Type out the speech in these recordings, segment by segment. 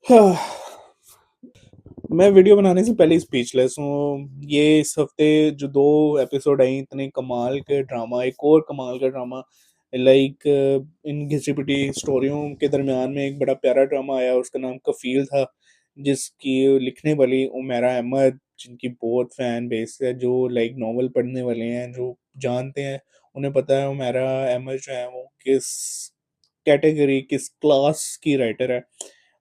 हाँ, मैं वीडियो बनाने से पहले ही स्पीचलेस हूँ। ये इस हफ्ते जो 2 एपिसोड आए इतने कमाल के ड्रामा, एक और कमाल का ड्रामा लाइक इन घिसी-पिटी स्टोरियों के दरमियान में एक बड़ा प्यारा ड्रामा आया, उसका नाम कफ़ील था, जिसकी लिखने वाली उमैरा अहमद, जिनकी बहुत फैन बेस है, जो लाइक नॉवल पढ़ने वाले हैं, जो जानते हैं, उन्हें पता है उमैरा अहमद जो है वो किस कैटेगरी, किस क्लास की राइटर है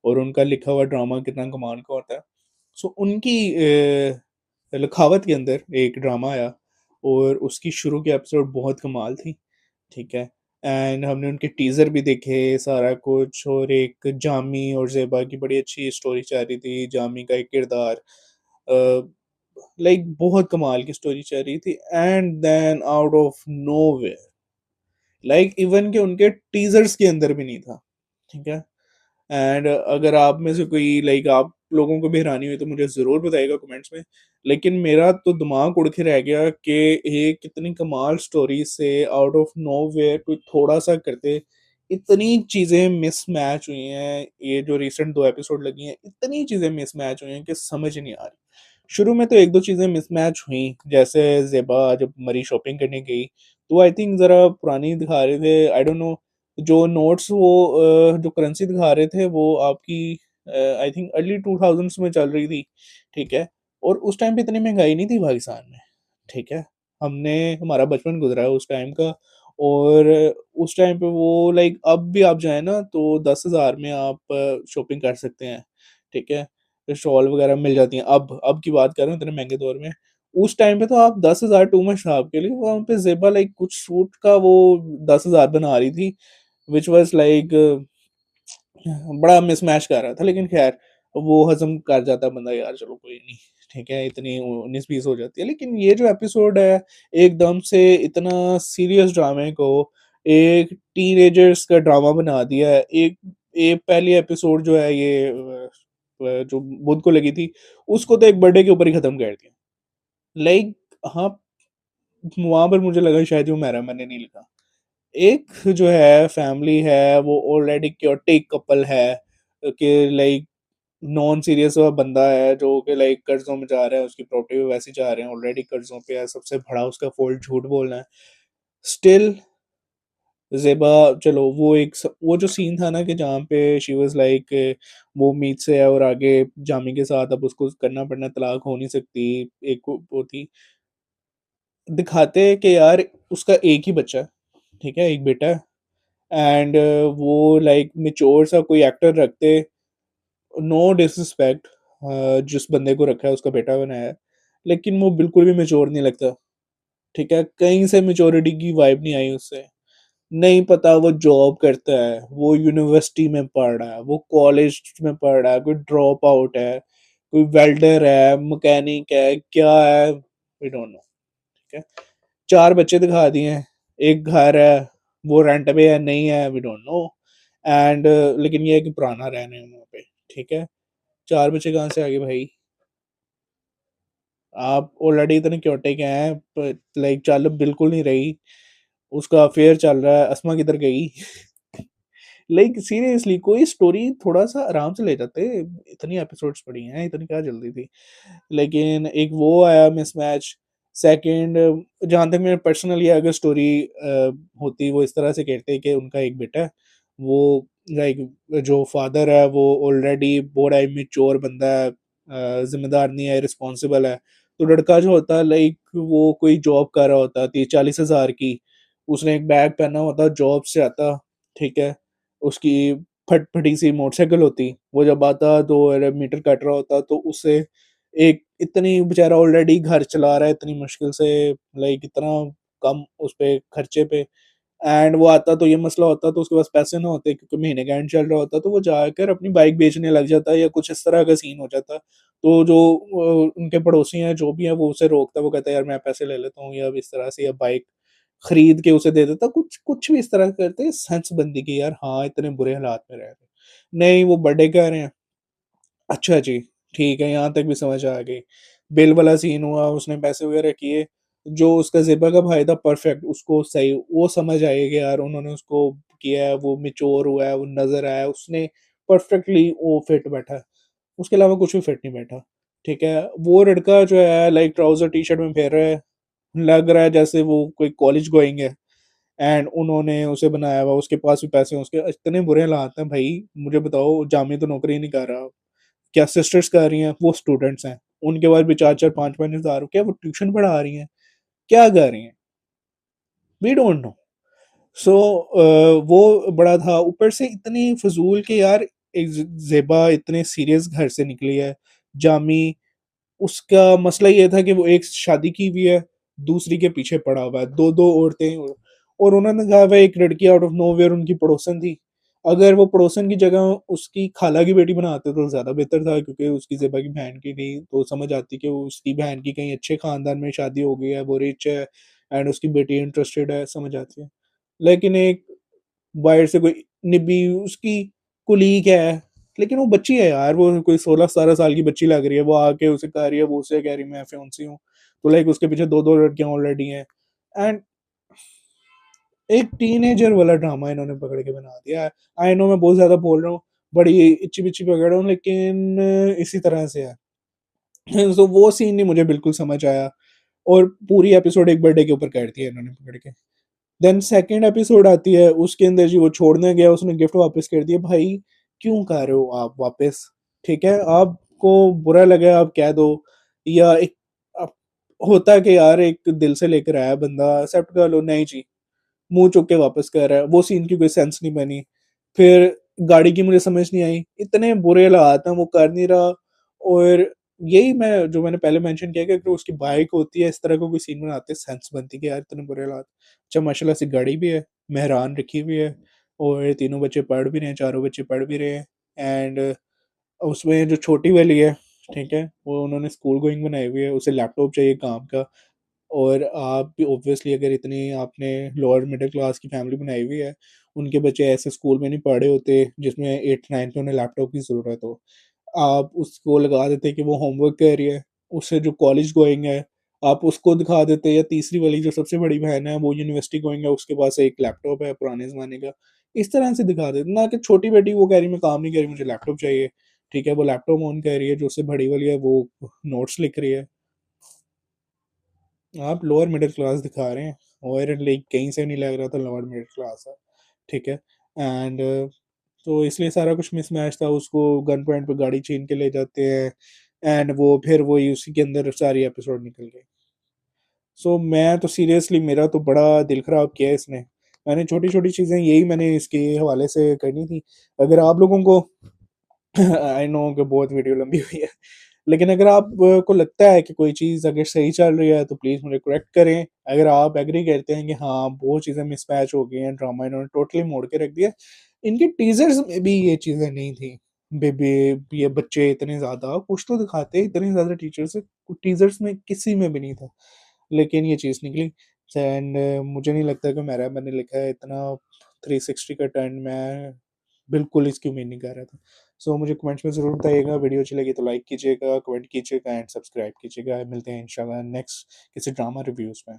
और उनका लिखा हुआ ड्रामा कितना कमाल का होता है। सो उनकी लिखावट के अंदर एक ड्रामा आया और उसकी शुरू की एपिसोड बहुत कमाल थी, ठीक है? एंड हमने उनके टीज़र भी देखे, सारा कुछ और एक जामी और ज़ेबा की बड़ी अच्छी स्टोरी चल रही थी, जामी का एक किरदार अ, लाइक बहुत कमाल की स्टोरी चल रही थी and then out of nowhere like even के उनके टीज़र्स के अंदर भी नहीं था, ठीक है? एंड अगर आप में से कोई लाइक आप लोगों को भी हैरानी हुई तो मुझे ज़रूर बताइएगा कमेंट्स में। लेकिन मेरा तो दिमाग उड़ के रह गया कि ये कितनी कमाल स्टोरी से आउट ऑफ नोवेयर कोई थोड़ा-सा करते, इतनी चीज़ें मिसमैच हुई हैं, ये जो रिसेंट 2 एपिसोड लगी हैं, इतनी चीज़ें मिसमैच हुई हैं कि समझ ही नहीं आ रही। शुरू में तो 1-2 चीज़ें मिसमैच हुई, जैसे ज़ेबा जब मरी शॉपिंग करने गई, तो आई थिंक ज़रा पुरानी दिखा रहे थे, आई डोंट नो जो नोट्स वो जो करेंसी दिखा रहे थे वो आपकी आई थिंक अर्ली 2000s में चल रही थी, ठीक है? और उस टाइम पे इतनी महँगाई नहीं थी पाकिस्तान में, ठीक है? हमने हमारा बचपन गुज़रा है उस टाइम का और उस टाइम पे वो लाइक अब भी आप जाएँ ना तो 10,000 में आप शॉपिंग कर सकते हैं, ठीक है? शॉल वग़ैरह मिल जाती हैं अब की बात कर रहा हूँ इतने महँगे दौर में। उस टाइम पे तो आप 10,000 टू मच था आपके लिए, वहाँ पे ज़ेबा लाइक कुछ सूट का वो 10,000 बना रही थी व्हिच वाज़ लाइक बड़ा मिसमैच कर रहा था, लेकिन ख़ैर वो हज़म कर जाता बंदा यार चलो कोई नहीं, ठीक है, इतनी 19-20 हो जाती है। लेकिन ये जो एपिसोड है, एकदम से इतना सीरियस ड्रामे को एक टीनेजर्स का ड्रामा बना दिया है। एक एक पहली एपिसोड जो है ये जो बुध को लगी थी, उसको तो एक बर्थडे के ऊपर ही ख़त्म कर दिया। लाइक हाँ, वहाँ पर मुझे लगा शायद वो मेरा मैंने नहीं लिखा। एक जो है फैमिली है वो ऑलरेडी क्योटिक कपल है कि लाइक नॉन सीरियस वाला बंदा है जो कि लाइक कर्जों में जा रहा है, उसकी प्रॉपर्टी पे वैसे ही जा रहे हैं, ऑलरेडी कर्जों पे है, सबसे बड़ा उसका फॉल्ट झूठ बोलना है। स्टिल ज़ेबा चलो वो जो सीन था ना कि जहाँ पे शी वाज़ लाइक वो उम्मीद से है और आगे जामी के साथ अब उसको करना पड़ना, तलाक हो नहीं सकती, एक वो थी। दिखाते हैं कि यार उसका एक ही बच्चा है, ठीक है? एक बेटा है एंड वो लाइक मैच्योर सा कोई एक्टर रखते, नो डिसरिस्पेक्ट जिस बंदे को रखा है उसका बेटा बनाया है, लेकिन वो बिल्कुल भी मैच्योर नहीं लगता, ठीक है? कहीं से मैच्योरिटी की वाइब नहीं आई उससे। नहीं पता वो जॉब करता है, वो यूनिवर्सिटी में पढ़ रहा है, वो कॉलेज में पढ़ रहा है, कोई ड्रॉप आउट है, कोई वेल्डर है, मैकेनिक है, क्या है, वी डोंट नो, ठीक है? 4 बच्चे दिखा दिए हैं, 1 घर है, वो रेंट पे है, नहीं है, वी डोंट नो एंड लेकिन ये है कि पुराना रह रहे हैं वहाँ पे, ठीक है? 4 बच्चे कहाँ से आ गए भाई? आप ऑलरेडी इतने क्योटिक हैं, प लाइक चाल बिल्कुल नहीं रही, उसका अफेयर चल रहा है, अस्मा किधर गई? लाइक सीरियसली कोई स्टोरी थोड़ा-सा आराम से ले जाते, इतनी एपिसोड्स पड़ी हैं, इतनी क्या जल्दी थी? लेकिन एक वो आया मिसमैच, सेकंड जहाँ तक मैं पर्सनली अगर स्टोरी होती वो इस तरह से कहते कि उनका एक बेटा है, वो लाइक जो फादर है वो ऑलरेडी बड़ा इमैच्योर बंदा है, ज़िम्मेदार नहीं है, रिस्पॉन्सिबल है। तो लड़का जो होता है लाइक वो कोई जॉब कर रहा होता है 30-40 हज़ार की, उसने एक बैग पहना होता, जॉब से आता, ठीक है? उसकी फटी सी मोटरसाइकिल होती, वो जब आता तो मीटर कट रहा होता तो उससे एक इतनी बेचारा ऑलरेडी घर चला रहा है इतनी मुश्किल से, लाइक इतना कम उस पे खर्चे पे एंड वो आता तो ये मसला होता तो उसके पास पैसे ना होते क्योंकि महीने का एंड चल रहा होता तो वो जाकर अपनी बाइक बेचने लग जाता या कुछ इस तरह का सीन हो जाता। तो जो उनके पड़ोसी हैं जो भी हैं वो उसे रोकता, वो कहता है यार मैं पैसे ले लेता हूँ या इस तरह से या बाइक खरीद के उसे दे देता, कुछ कुछ भी इस तरह करते सेंस बनती कि यार हाँ इतने बुरे हालात में रह रहे हैं। नहीं वो बर्थडे कर रहे हैं, अच्छा जी, ठीक है, यहाँ तक भी समझ आ गई। बिल वाला सीन हुआ, उसने पैसे वगैरह किए, जो उसका ज़ेबा का भाई था परफेक्ट, उसको सही वो समझ आई कि यार उन्होंने उसको किया है, वो मैच्योर हुआ है, वो नज़र आया, उसने परफेक्टली वो फिट बैठा है, उसके अलावा कुछ भी फिट नहीं बैठा, ठीक है। वो लड़का जो है लाइक ट्राउजर टी शर्ट में फिर रहा है, लग रहा है जैसे वो कोई कॉलेज गोइंग है, एंड उन्होंने उसे बनाया हुआ, उसके पास भी पैसे हैं, उसके इतने बुरे हालात हैं भाई। मुझे बताओ, जामी तो नौकरी नहीं कर रहा, क्या सिस्टर्स कर रही हैं, वो स्टूडेंट्स हैं, उनके पास भी 4-4 5-5 हज़ार, क्या वो ट्यूशन पढ़ा रही हैं, क्या कर रही हैं, वी डोंट नो। सो वो बड़ा था, ऊपर से इतनी फजूल के यार। एक जेबा इतने सीरियस घर से निकली है, जामी, उसका मसला ये था कि वो एक शादी की हुई है, दूसरी के पीछे पड़ा हुआ है, दो दो औरतें, और उन्होंने कहा वह एक लड़की आउट ऑफ नोवेयर उनकी पड़ोसन थी। अगर वो पड़ोसन की जगह उसकी खाला की बेटी बनाते तो ज्यादा बेहतर था, क्योंकि उसकी जेबा की बहन की थी, तो समझ आती कि वो उसकी बहन की कहीं अच्छे खानदान में शादी हो गई है, वो रिच है, एंड उसकी बेटी इंटरेस्टेड है, समझ आती है। लेकिन एक बाहर से कोई निब्बी उसकी कुलीग है, लेकिन वो बच्ची है यार, वो कोई 16-17 साल की बच्ची लग रही है, वो आके उसे कह रही है, वो उसे कह रही है मैं फियांसी हूँ, तो लाइक उसके पीछे दो दो लड़कियां ऑलरेडी हैं, एंड एक टीनेजर वाला ड्रामा इन्होंने पकड़ के बना दिया है। आई नो मैं बहुत ज्यादा बोल रहा हूँ, बड़ी इच्ची बिच्ची पकड़ रहा हूँ, लेकिन इसी तरह से है। तो वो सीन नहीं मुझे बिल्कुल समझ आया, और पूरी एपिसोड एक बर्थडे के ऊपर कर दिया इन्होंने पकड़ के। देन सेकंड एपिसोड आती है, उसके अंदर जी वो छोड़ने गया, उसने गिफ्ट वापस कर दिया। भाई क्यों कर रहे हो आप वापस, ठीक है, आपको बुरा लगा आप कह दो, या एक आप, होता है कि यार एक दिल से लेकर आया बंदा, एक्सेप्ट कर लो, नहीं जी, मुंह चुक के वापस कर रहा है, वो सीन की कोई सेंस नहीं बनी। फिर गाड़ी की मुझे समझ नहीं आई, इतने बुरे हालात हैं, वो कर नहीं रहा। और यही मैं जो मैंने पहले मेंशन किया कि अगर उसकी बाइक होती है, इस तरह का कोई सीन बनाते, सेंस बनती कि यार इतने बुरे हालात। अच्छा माशाल्लाह से गाड़ी भी है, मेहरान रखी हुई है, और ये तीनों बच्चे पढ़ भी रहे हैं, चारों बच्चे पढ़ भी रहे हैं, एंड उसमें जो छोटी वाली है, ठीक है, वो उन्होंने स्कूल गोइंग बनाई हुई है, उसे लैपटॉप चाहिए काम का। और आप भी ऑब्वियसली अगर इतनी आपने लोअर मिडिल क्लास की फैमिली बनाई हुई है, उनके बच्चे ऐसे स्कूल में नहीं पढ़े होते जिसमें 8th 9th में उन्हें लैपटॉप की ज़रूरत हो, आप उसको लगा देते कि वो होमवर्क कर रही है। उससे जो कॉलेज गोइंग है, आप उसको दिखा देते, या तीसरी वाली जो सबसे बड़ी बहन है वो यूनिवर्सिटी गोइंग है, उसके पास एक लैपटॉप है पुराने ज़माने का, इस तरह से दिखा देते ना, कि छोटी बेटी वो कह रही मैं काम नहीं कर रही, मुझे लैपटॉप चाहिए, ठीक है, वो लैपटॉप ऑन कर रही है, जो उससे बड़ी वाली है वो नोट्स लिख रही है। आप लोअर मिडिल क्लास दिखा रहे हैं, और लाइक कहीं से नहीं लग रहा था लोअर मिडिल क्लास है, ठीक है। एंड तो इसलिए सारा कुछ मिसमैच था, उसको गन पॉइंट पे गाड़ी छीन के ले जाते हैं, एंड वो फिर वही उसी के अंदर सारी एपिसोड निकल गई। सो मैं तो सीरियसली, मेरा तो बड़ा दिल खराब किया है इसने। मैंने छोटी छोटी चीज़ें यही मैंने इसके हवाले से करनी थी। अगर आप लोगों को आई नो कि बहुत वीडियो लंबी हुई है, लेकिन अगर आप को लगता है कि कोई चीज़ अगर सही चल रही है तो प्लीज़ मुझे करेक्ट करें। अगर आप एग्री करते हैं कि हाँ बहुत चीज़ें मिसमैच हो गई हैं, ड्रामा इन्होंने टोटली मोड़ के रख दिया, इनके टीजर्स में भी ये चीज़ें नहीं थी, बेबी, ये बच्चे इतने ज़्यादा कुछ तो दिखाते, इतने ज़्यादा टीचर्स टीजर्स में किसी में भी नहीं था, लेकिन ये चीज़ निकली। एंड मुझे नहीं लगता कि मेरा मैंने लिखा है इतना 360 का टर्न, मैं बिल्कुल इसकी उम्मीद नहीं कर रहा था। सो मुझे कमेंट्स में ज़रूर बताइएगा, वीडियो अच्छी लगी तो लाइक कीजिएगा, कमेंट कीजिएगा, एंड सब्सक्राइब कीजिएगा। मिलते हैं इंशाल्लाह नेक्स्ट किसी ड्रामा रिव्यूज़ में।